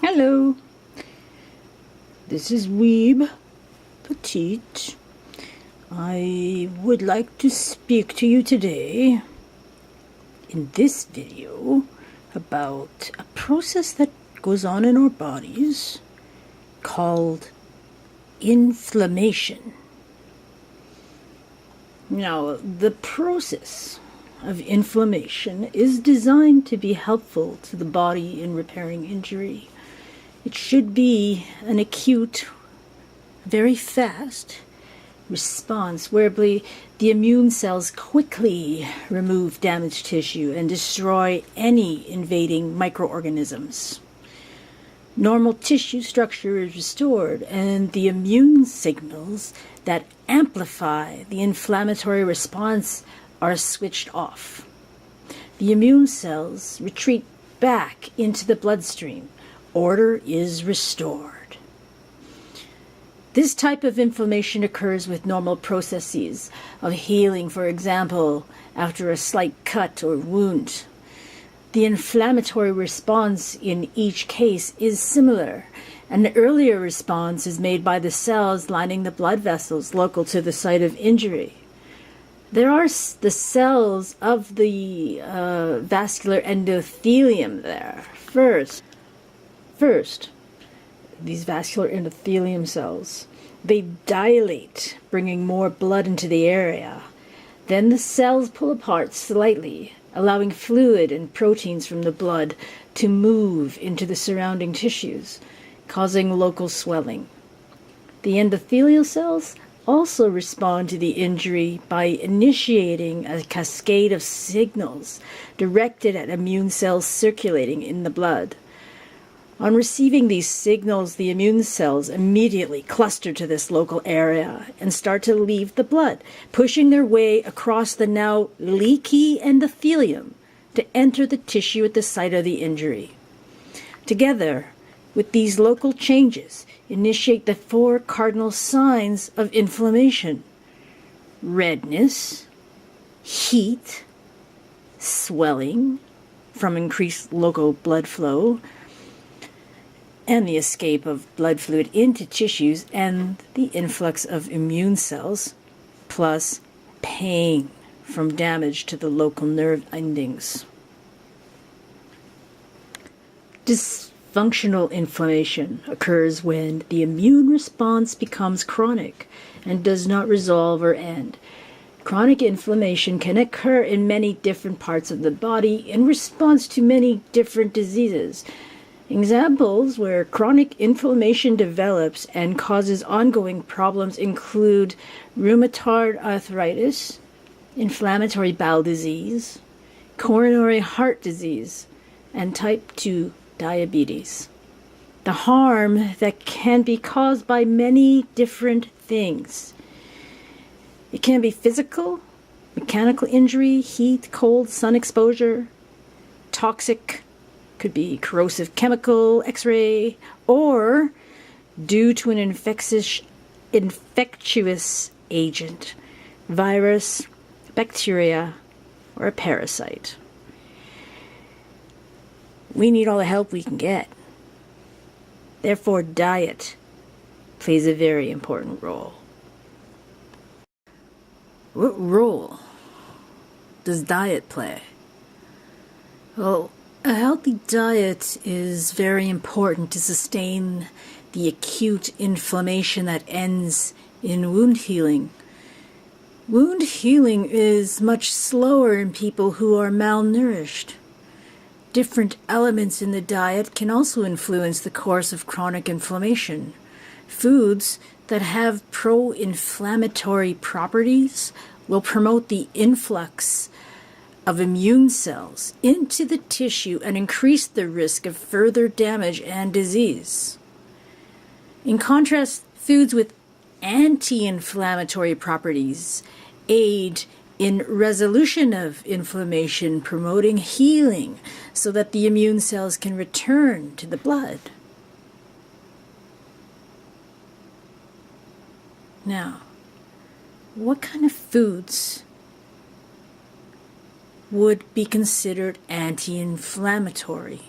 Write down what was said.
Hello, this is Weeb Petite. I would like to speak to you today in this video about a process that goes on in our bodies called inflammation. Now, the process of inflammation is designed to be helpful to the body in repairing injury. It should be an acute, very fast response whereby the immune cells quickly remove damaged tissue and destroy any invading microorganisms. Normal tissue structure is restored, and the immune signals that amplify the inflammatory response are switched off. The immune cells retreat back into the bloodstream. Order is restored. This type of inflammation occurs with normal processes of healing, for example, after a slight cut or wound. The inflammatory response in each case is similar. An earlier response is made by the cells lining the blood vessels local to the site of injury. There are the cells of the vascular endothelium there. First, these vascular endothelium cells, they dilate, bringing more blood into the area. Then the cells pull apart slightly, allowing fluid and proteins from the blood to move into the surrounding tissues, causing local swelling. The endothelial cells also respond to the injury by initiating a cascade of signals directed at immune cells circulating in the blood. On receiving these signals, the immune cells immediately cluster to this local area and start to leave the blood, pushing their way across the now leaky endothelium to enter the tissue at the site of the injury. Together with these local changes, initiate the 4 cardinal signs of inflammation: redness, heat, swelling from increased local blood flow, and the escape of blood fluid into tissues, and the influx of immune cells, plus pain from damage to the local nerve endings. Dysfunctional inflammation occurs when the immune response becomes chronic and does not resolve or end. Chronic inflammation can occur in many different parts of the body in response to many different diseases. Examples where chronic inflammation develops and causes ongoing problems include rheumatoid arthritis, inflammatory bowel disease, coronary heart disease, and type 2 diabetes. The harm that can be caused by many different things. It can be physical, mechanical injury, heat, cold, sun exposure, toxic, could be corrosive chemical, X-ray, or due to an infectious agent, virus, bacteria, or a parasite. We need all the help we can get. Therefore, diet plays a very important role. What role does diet play? Well, a healthy diet is very important to sustain the acute inflammation that ends in wound healing. Wound healing is much slower in people who are malnourished. Different elements in the diet can also influence the course of chronic inflammation. Foods that have pro-inflammatory properties will promote the influx of immune cells into the tissue and increase the risk of further damage and disease. In contrast, foods with anti-inflammatory properties aid in resolution of inflammation, promoting healing so that the immune cells can return to the blood. Now, what kind of foods would be considered anti-inflammatory?